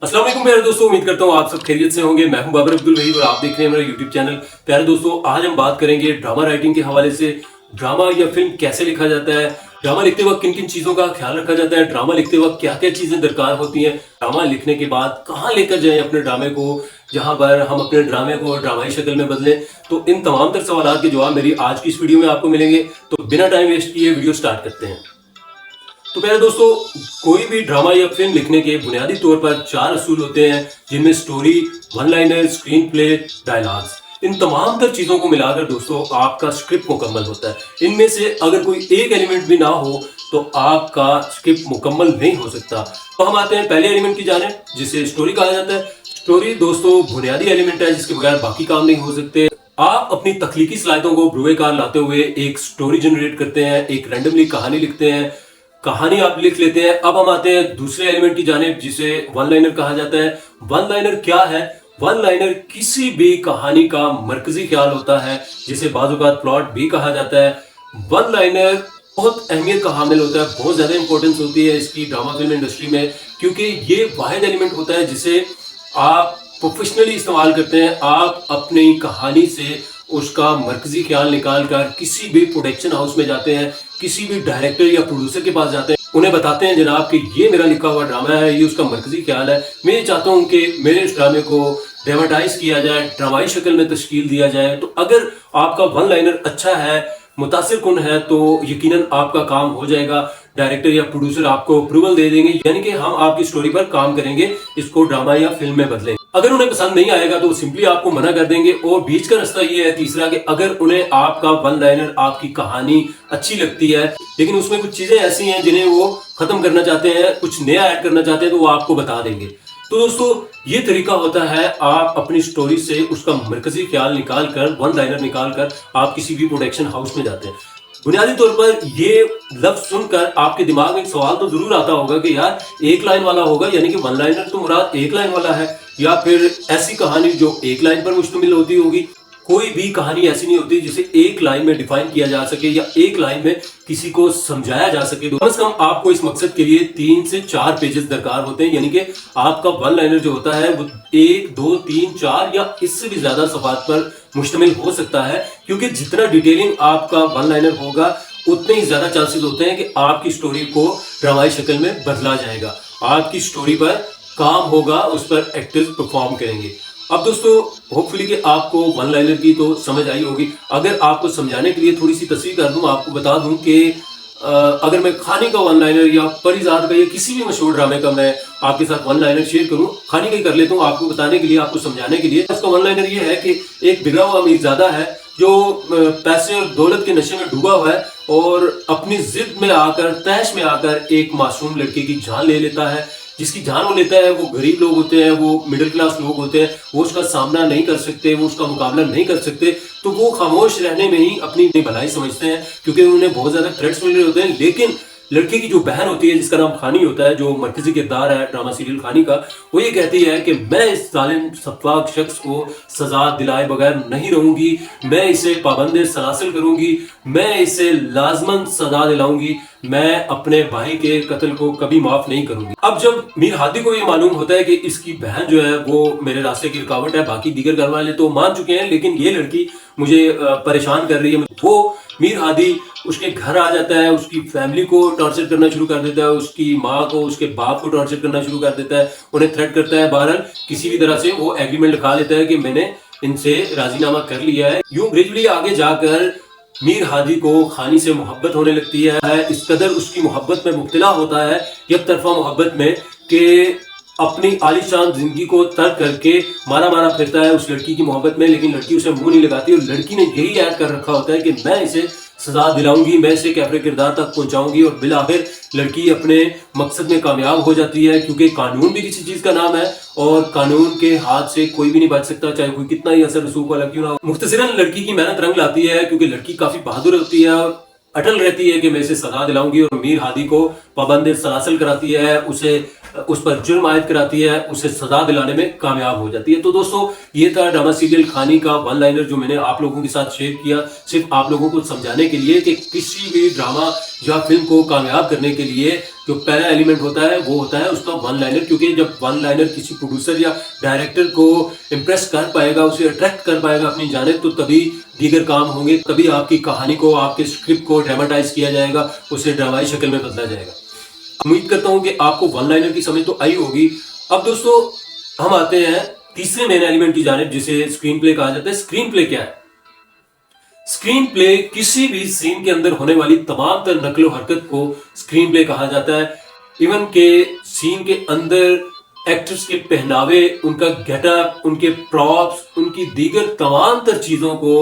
अस्सलाम वालेकुम प्यारे दोस्तों, उम्मीद करता हूँ आप सब खैरियत से होंगे। मैं हूं बाबर अब्दुल वहीद और आप देख रहे हैं मेरा यूट्यूब चैनल। प्यारे दोस्तों, आज हम बात करेंगे ड्रामा राइटिंग के हवाले से। ड्रामा या फिल्म कैसे लिखा जाता है, ड्रामा लिखते वक्त किन किन चीजों का ख्याल रखा जाता है, ड्रामा लिखते वक्त क्या क्या चीजें दरकार होती हैं, ड्रामा लिखने के बाद कहाँ लेकर जाएं अपने ड्रामे को, जहां पर हम अपने ड्रामे को ड्रामाई शक्ल में बदलें। तो इन तमाम तर सवालों के जवाब मेरी आज की इस वीडियो में आपको मिलेंगे। तो बिना टाइम वेस्ट किए वीडियो स्टार्ट करते हैं। तो प्यारे दोस्तों, कोई भी ड्रामा या फिल्म लिखने के बुनियादी तौर पर 4 असूल होते हैं, जिनमें story, one liner, screen play, dialogues. इन तमाम तर चीजों को मिलाकर दोस्तों आपका स्क्रिप्ट मुकम्मल होता है। इनमें से अगर कोई एक एलिमेंट भी ना हो तो आपका स्क्रिप्ट मुकम्मल नहीं हो सकता। तो हम आते हैं पहले एलिमेंट की जानिब, जिसे स्टोरी कहा जाता है। स्टोरी दोस्तों बुनियादी एलिमेंट है जिसके बगैर बाकी काम नहीं हो सकते। आप अपनी तख्लीकी सलाहियतों को बुरुएकार लाते हुए एक स्टोरी जनरेट करते हैं, एक रैंडमली कहानी लिखते हैं, कहानी आप लिख लेते हैं। अब हम आते हैं दूसरे एलिमेंट की जानिब, जिसे वन लाइनर कहा जाता है। वन लाइनर क्या है? वन लाइनर किसी भी कहानी का मरकजी ख्याल होता है, जिसे बाज़-औक़ात प्लॉट भी कहा जाता है। वन लाइनर बहुत अहमियत का हामिल होता है, बहुत ज्यादा इंपॉर्टेंस होती है इसकी ड्रामा फिल्म इंडस्ट्री में, क्योंकि ये वाहिद एलिमेंट होता है जिसे आप प्रोफेशनली इस्तेमाल करते हैं। आप अपनी कहानी से उसका मरकजी ख्याल निकाल कर किसी भी प्रोडक्शन हाउस में जाते हैं, किसी भी डायरेक्टर या प्रोड्यूसर के पास जाते हैं, उन्हें बताते हैं जनाब कि ये मेरा लिखा हुआ ड्रामा है, ये उसका मरकजी ख्याल है, मैं ये चाहता हूँ कि मेरे इस ड्रामे को ड्रामाटाइज किया जाए, ड्रामाई शक्ल में तश्कील दिया जाए। तो अगर आपका वन लाइनर अच्छा है, मुतासिर कुन है, तो यकीनन आपका काम हो जाएगा। डायरेक्टर या प्रोड्यूसर आपको अप्रूवल दे देंगे, यानी कि हम आपकी स्टोरी पर काम करेंगे, इसको ड्रामा या फिल्म में बदलेंगे। अगर उन्हें पसंद नहीं आएगा तो सिंपली आपको मना कर देंगे। और बीच का रास्ता ये है तीसरा, कि अगर उन्हें आपका वन लाइनर, आपकी कहानी अच्छी लगती है, लेकिन उसमें कुछ चीजें ऐसी हैं जिन्हें वो खत्म करना चाहते हैं, कुछ नया ऐड करना चाहते हैं, तो वो आपको बता देंगे। तो दोस्तों ये तरीका होता है, आप अपनी स्टोरी से उसका मरकजी ख्याल निकाल कर, वन लाइनर निकाल कर आप किसी भी प्रोडक्शन हाउस में जाते हैं। बुनियादी तौर पर ये लफ्ज सुनकर आपके दिमाग में एक सवाल तो जरूर आता होगा कि यार एक लाइन वाला होगा, यानी कि वन लाइनर तो मुराद एक लाइन वाला है, या फिर ऐसी कहानी जो एक लाइन पर मुश्तमिल होती होगी। कोई भी कहानी ऐसी नहीं होती जिसे एक लाइन में डिफाइन किया जा सके या एक लाइन में किसी को समझाया जा सके। कम से कम आपको इस मकसद के लिए 3 से 4 पेजेस दरकार होते हैं, यानी कि आपका वन लाइनर जो होता है वो 1, 2, 3, 4 या इससे भी ज्यादा सफ़ात पर मुश्तमिल हो सकता है, क्योंकि जितना डिटेलिंग आपका वन लाइनर होगा उतने ही ज्यादा चांसेस होते हैं कि आपकी स्टोरी को ड्रामाई शक्ल में बदला जाएगा, आपकी स्टोरी पर काम होगा, उस पर एक्टर्स परफॉर्म करेंगे। अब दोस्तों होपफुली कि आपको वन लाइनर की तो समझ आई होगी। अगर आपको समझाने के लिए थोड़ी सी तस्वीर कर दूं, आपको बता दूं कि अगर मैं खानी का वन लाइनर या परिजात का या किसी भी मशहूर ड्रामे का मैं आपके साथ वन लाइनर शेयर करूं, खानी का ही कर लेता हूं आपको बताने के लिए, आपको समझाने के लिए। उसका वन लाइनर ये है कि एक बिगड़ा हुआ अमीरजादा है जो पैसे और दौलत के नशे में डूबा हुआ है और अपनी जिद में आकर, तैश में आकर एक मासूम लड़के की जान ले लेता है। जिसकी जान वो लेता है वो गरीब लोग होते हैं, वो मिडिल क्लास लोग होते हैं, वो उसका सामना नहीं कर सकते, वो उसका मुकाबला नहीं कर सकते, तो वो खामोश रहने में ही अपनी भलाई समझते हैं, क्योंकि उन्हें बहुत ज्यादा थ्रेट्स मिल रहे होते हैं। लेकिन लड़के की जो बहन होती है, जिसका नाम खानी होता है, जो मरकजी किरदार है ड्रामा सीरियल खानी का, वो ये कहती है कि मैं इस जालिम सफाक शख्स को सजा दिलाए बगैर नहीं रहूंगी, मैं इसे पाबंद सलासिल करूंगी, मैं इसे लाजमन सजा दिलाऊंगी, मैं अपने भाई के कत्ल को कभी माफ नहीं करूंगी। अब जब मीर हादी को ये मालूम होता है कि इसकी बहन जो है वो मेरे रास्ते की रुकावट है, बाकी दीगर घर वाले तो मान चुके हैं, लेकिन ये लड़की मुझे परेशान कर रही है, वो मीर हादी उसके घर आ जाता है, उसकी फैमिली को टॉर्चर करना शुरू कर देता है, उसकी माँ को, उसके बाप को टॉर्चर करना शुरू कर देता है, उन्हें थ्रेट करता है। बहरहाल किसी भी तरह से वो एग्रीमेंट लिखा लेता है कि मैंने इनसे राजीनामा कर लिया है। यूं ग्रेजुअली आगे जाकर मीर हादी को खानी से मोहब्बत होने लगती है। इस कदर उसकी मोहब्बत में मुब्तला होता है, एक तरफा मोहब्बत में, कि अपनी आलीशान जिंदगी को तर्क करके मारा मारा फिरता है उस लड़की की मोहब्बत में, लेकिन लड़की उसे मुंह नहीं लगाती। और लड़की ने यही ऐड कर रखा होता है कि मैं इसे सजा दिलाऊंगी, मैं इसे कैफरे किरदार तक पहुंचाऊंगी। और बिलाखिर लड़की अपने मकसद में कामयाब हो जाती है, क्योंकि कानून भी किसी चीज का नाम है और कानून के हाथ से कोई भी नहीं बच सकता, चाहे कोई कितना ही असर रसूख वाला क्यों ना हो। मुख्तसरन लड़की की मेहनत रंग लाती है, क्योंकि लड़की काफी बहादुर होती है और अटल रहती है कि मैं इसे सजा दिलाऊंगी, और मीर हादी को पाबंद सलासल कराती है, उसे उस पर जुर्म आयद कराती है, उसे सजा दिलाने में कामयाब हो जाती है। तो दोस्तों ये था ड्रामा सीरियल खानी का वन लाइनर जो मैंने आप लोगों के साथ शेयर किया, सिर्फ आप लोगों को समझाने के लिए कि किसी भी ड्रामा या फिल्म को कामयाब करने के लिए जो पहला एलिमेंट होता है वो होता है उसका वन लाइनर। क्योंकि जब वन लाइनर किसी प्रोड्यूसर या डायरेक्टर को इम्प्रेस कर पाएगा, उसे अट्रैक्ट कर पाएगा अपनी जानिब, तो तभी दीगर काम होंगे, तभी आपकी कहानी को, आपके स्क्रिप्ट को ड्रामेटाइज किया जाएगा, उसे ड्रामाई शक्ल में बदला जाएगा। उम्मीद करता हूं कि आपको वन लाइनर की समझ तो आई होगी। अब दोस्तों हम आते हैं तीसरे मेन एलिमेंट की जानिब, जिसे स्क्रीन प्ले कहा जाता है। स्क्रीन प्ले क्या है? स्क्रीन प्ले किसी भी सीन के अंदर होने वाली तमाम तर नकलो हरकत को स्क्रीन प्ले कहा जाता है। इवन के सीन के अंदर एक्टर्स के पहनावे, उनका गेटअप, उनके प्रॉप्स, उनकी दीगर तमाम तर चीजों को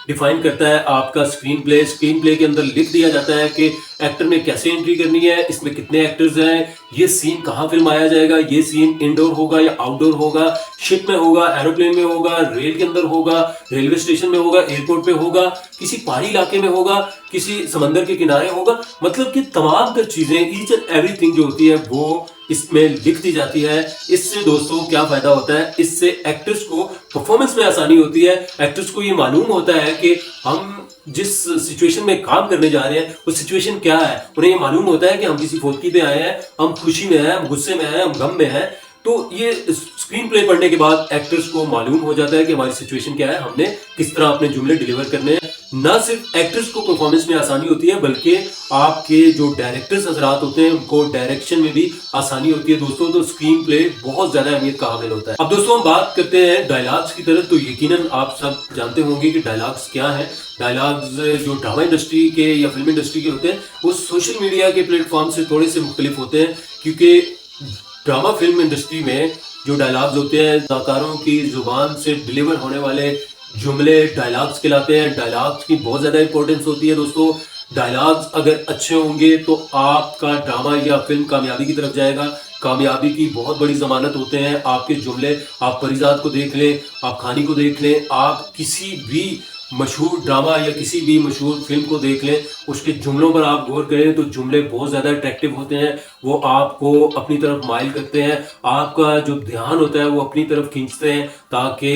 डिफाइन करता है आपका स्क्रीन प्ले। स्क्रीन प्ले के अंदर लिख दिया जाता है कि एक्टर ने कैसे एंट्री करनी है, इसमें कितने एक्टर्स हैं, ये सीन कहाँ फिल्माया जाएगा, ये सीन इंडोर होगा या आउटडोर होगा, शिप में होगा, एरोप्लेन में होगा, रेल के अंदर होगा, रेलवे स्टेशन में होगा, एयरपोर्ट पे होगा, किसी पहाड़ी इलाके में होगा, किसी समंदर के किनारे होगा। मतलब कि तमाम तर चीजें, ईच एंड एवरीथिंग जो होती है वो इसमें लिख दी जाती है। इससे दोस्तों क्या फायदा होता है? इससे एक्टर्स को परफॉर्मेंस में आसानी होती है। एक्टर्स को ये मालूम होता है कि हम जिस सिचुएशन में काम करने जा रहे हैं वो सिचुएशन क्या है। उन्हें ये मालूम होता है कि हम किसी फौतगी पे आए हैं, हम खुशी में हैं, हम गुस्से में हैं, हम गम में हैं। तो ये स्क्रीन प्ले पढ़ने के बाद एक्टर्स को मालूम हो जाता है कि हमारी सिचुएशन क्या है, हमने किस तरह अपने जुमले डिलीवर करने हैं। ना सिर्फ एक्टर्स को परफॉर्मेंस में आसानी होती है, बल्कि आपके जो डायरेक्टर्स हजरात होते हैं उनको डायरेक्शन में भी आसानी होती है दोस्तों। तो स्क्रीन प्ले बहुत ज्यादा अहमियत का हामिल होता है। अब दोस्तों हम बात करते हैं डायलॉग्स की तरफ। तो यकीनन आप सब जानते होंगे कि डायलॉग्स क्या है। डायलॉग्स जो ड्रामा इंडस्ट्री के या फिल्म इंडस्ट्री के होते हैं वो सोशल मीडिया के प्लेटफॉर्म से थोड़े से मुख्तलिफ होते हैं, क्योंकि ड्रामा फिल्म इंडस्ट्री में जो डायलॉग्स होते हैं अदाकारों की जुबान से डिलीवर होने वाले जुमले डायलॉग्स कहलाते हैं। डायलॉग्स की बहुत ज्यादा इंपॉर्टेंस होती है दोस्तों। डायलॉग्स अगर अच्छे होंगे तो आपका ड्रामा या फिल्म कामयाबी की तरफ जाएगा। कामयाबी की बहुत बड़ी जमानत होते हैं आपके जुमले। आप परिजात को देख लें, आप खानी को देख लें, आप किसी भी मशहूर ड्रामा या किसी भी मशहूर फिल्म को देख लें, उसके जुमलों पर आप गौर करें तो जुमले बहुत ज़्यादा अट्रैक्टिव होते हैं। वो आपको अपनी तरफ माइल करते हैं, आपका जो ध्यान होता है वो अपनी तरफ खींचते हैं, ताकि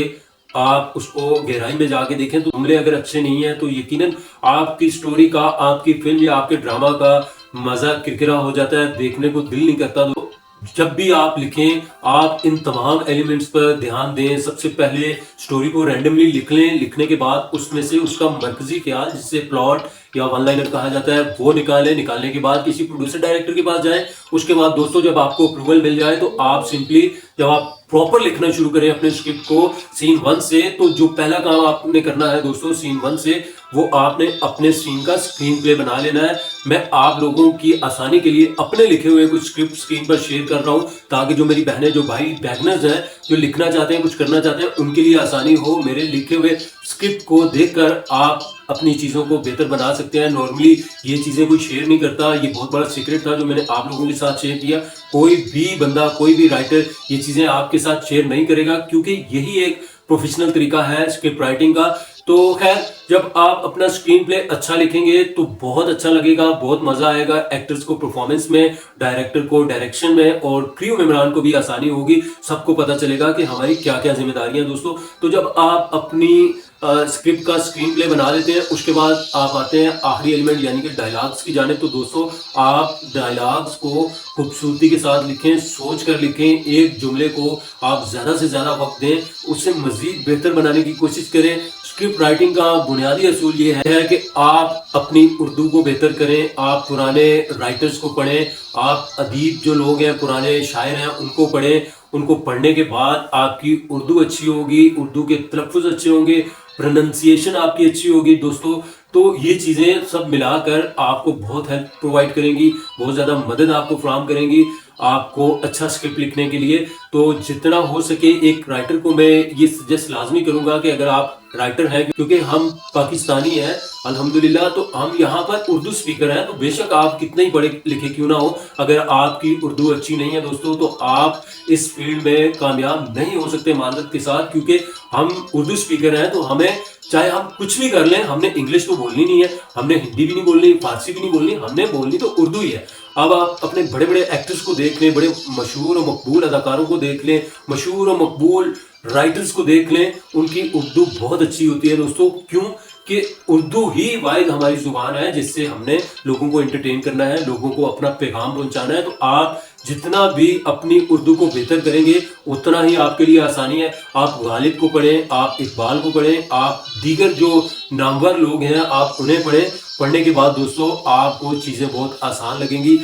आप उसको गहराई में जाके देखें। तो जुमले अगर अच्छे नहीं हैं तो यकीनन आपकी स्टोरी का, आपकी फिल्म या आपके ड्रामा का मज़ा किरकिरा हो जाता है, देखने को दिल नहीं करता। तो जब भी आप लिखें आप इन तमाम एलिमेंट्स पर ध्यान दें। सबसे पहले स्टोरी को रैंडमली लिख लें, लिखने के बाद उसमें से उसका मरकजी ख्याल, जिसे प्लॉट या वन लाइनर कहा जाता है, वो निकालें। निकालने के बाद किसी प्रोड्यूसर डायरेक्टर के पास जाएं। उसके बाद दोस्तों जब आपको अप्रूवल मिल जाए तो आप सिंपली जब आप प्रॉपर लिखना शुरू करें अपने स्क्रिप्ट को सीन 1 से, तो जो पहला काम आपने करना है दोस्तों सीन 1 से, वो आपने अपने सीन का स्क्रीन प्ले बना लेना है। मैं आप लोगों की आसानी के लिए अपने लिखे हुए कुछ स्क्रिप्ट स्क्रीन पर शेयर कर रहा हूं, ताकि जो मेरी बहनें, जो भाई बैगनर्स हैं, जो लिखना चाहते हैं, कुछ करना चाहते हैं, उनके लिए आसानी हो। मेरे लिखे हुए स्क्रिप्ट को देखकर आप अपनी चीज़ों को बेहतर बना सकते हैं। नॉर्मली ये चीज़ें कोई शेयर नहीं करता, ये बहुत बड़ा सीक्रेट था जो मैंने आप लोगों के साथ शेयर किया। कोई भी बंदा, कोई भी राइटर ये चीज़ें आपके साथ शेयर नहीं करेगा, क्योंकि यही एक प्रोफेशनल तरीका है स्क्रिप्ट राइटिंग का। तो खैर, जब आप अपना स्क्रीन प्ले अच्छा लिखेंगे तो बहुत अच्छा लगेगा, बहुत मजा आएगा। एक्टर्स को परफॉर्मेंस में, डायरेक्टर को डायरेक्शन में, और क्रू मेंबरान को भी आसानी होगी। सबको पता चलेगा कि हमारी क्या क्या जिम्मेदारियां दोस्तों। तो जब आप अपनी स्क्रिप्ट का स्क्रीन प्ले बना लेते हैं, उसके बाद आप आते हैं आखिरी एलिमेंट यानी कि डायलॉग्स की जानिब। तो दोस्तों आप डायलॉग्स को खूबसूरती के साथ लिखें, सोच कर लिखें। एक जुमले को आप ज़्यादा से ज़्यादा वक्त दें, उससे मज़ीद बेहतर बनाने की कोशिश करें। स्क्रिप्ट राइटिंग का बुनियादी असूल ये है कि आप अपनी उर्दू को बेहतर करें। आप पुराने राइटर्स को पढ़ें, आप अदीब जो लोग हैं, पुराने शायर हैं, उनको पढ़ें। उनको पढ़ने के बाद आपकी उर्दू अच्छी होगी, उर्दू के तलफ़्फ़ुज़ अच्छे होंगे, प्रोनंसिएशन आपकी अच्छी होगी दोस्तों। तो ये चीज़ें सब मिलाकर आपको बहुत हेल्प प्रोवाइड करेंगी, बहुत ज़्यादा मदद आपको फराहम करेंगी आपको अच्छा स्क्रिप्ट लिखने के लिए। तो जितना हो सके एक राइटर को मैं ये सजेस्ट लाजमी करूंगा कि अगर आप राइटर हैं, क्योंकि हम पाकिस्तानी हैं अल्हम्दुलिल्लाह, तो हम यहाँ पर उर्दू स्पीकर हैं, तो बेशक आप कितने ही पढ़े लिखे क्यों ना हो, अगर आपकी उर्दू अच्छी नहीं है दोस्तों तो आप इस फील्ड में कामयाब नहीं हो सकते मानत के साथ। क्योंकि हम उर्दू स्पीकर हैं तो हमें, चाहे हम कुछ भी कर लें, हमने इंग्लिश तो बोलनी नहीं है, हमने हिंदी भी नहीं बोलनी, फारसी भी नहीं बोलनी, हमने बोलनी तो उर्दू ही है। अब आप अपने बड़े बड़े एक्टर्स को देख लें, बड़े मशहूर और मकबूल अदाकारों को देख लें, मशहूर और मकबूल राइटर्स को देख लें, उनकी उर्दू बहुत अच्छी होती है दोस्तों। क्यों कि उर्दू ही वाहिद हमारी जुबान है जिससे हमने लोगों को एंटरटेन करना है, लोगों को अपना पैगाम पहुंचाना है। तो आप जितना भी अपनी उर्दू को बेहतर करेंगे उतना ही आपके लिए आसानी है। आप गालिब को पढ़ें, आप इकबाल को पढ़ें, आप दीगर जो नामवर लोग हैं आप उन्हें पढ़ें। पढ़ने के बाद दोस्तों आपको चीज़ें बहुत आसान लगेंगी।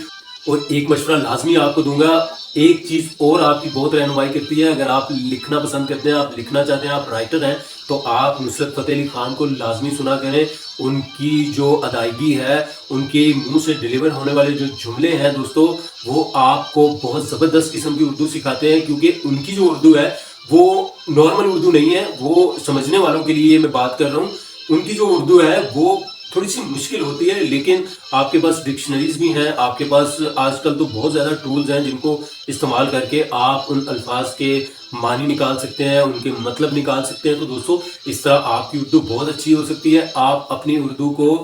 और एक मशवरा लाजमी आपको दूंगा, एक चीज़ और आपकी बहुत रहनुमाई करती है। अगर आप लिखना पसंद करते हैं, आप लिखना चाहते हैं, आप राइटर हैं, तो आप नुसरत फ़तेह अली खान को लाजमी सुना करें। उनकी जो अदायगी है, उनके मुंह से डिलीवर होने वाले जो जुमले हैं दोस्तों, वो आपको बहुत ज़बरदस्त किस्म की उर्दू सिखाते हैं। क्योंकि उनकी जो उर्दू है वो नॉर्मल उर्दू नहीं है, वो समझने वालों के लिए मैं बात कर रहा हूँ। उनकी जो उर्दू है वो थोड़ी सी मुश्किल होती है, लेकिन आपके पास डिक्शनरीज भी हैं, आपके पास आजकल तो बहुत ज़्यादा टूल्स हैं जिनको इस्तेमाल करके आप उन अल्फाज के मानी निकाल सकते हैं, उनके मतलब निकाल सकते हैं। तो दोस्तों इस तरह आपकी उर्दू बहुत अच्छी हो सकती है। आप अपनी उर्दू को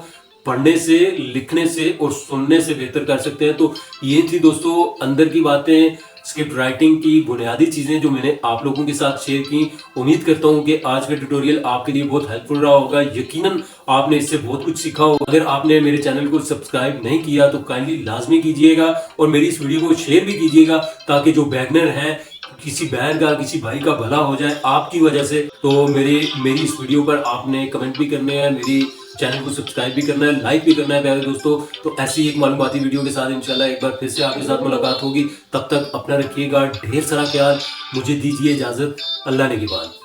पढ़ने से, लिखने से और सुनने से बेहतर कर सकते हैं। तो ये थी दोस्तों अंदर की बातें, स्क्रिप्ट राइटिंग की बुनियादी चीज़ें जो मैंने आप लोगों के साथ शेयर की। उम्मीद करता हूँ कि आज का ट्यूटोरियल आपके लिए बहुत हेल्पफुल रहा होगा। यकीनन आपने इससे बहुत कुछ सीखा होगा। अगर आपने मेरे चैनल को सब्सक्राइब नहीं किया तो काइंडली लाजमी कीजिएगा और मेरी इस वीडियो को शेयर भी कीजिएगा, ताकि जो बैगनर हैं, किसी बहन का, किसी भाई का भला हो जाए आपकी वजह से। तो मेरी इस वीडियो पर आपने कमेंट भी करने हैं, मेरी चैनल को सब्सक्राइब भी करना है, लाइक भी करना है प्यारे दोस्तों। तो ऐसी एक मालूमाती वीडियो के साथ इंशाल्लाह एक बार फिर से आपके साथ मुलाकात होगी। तब तक अपना रखिएगा ढेर सारा ख्याल। मुझे दीजिए इजाज़त। अल्लाह ने की बात।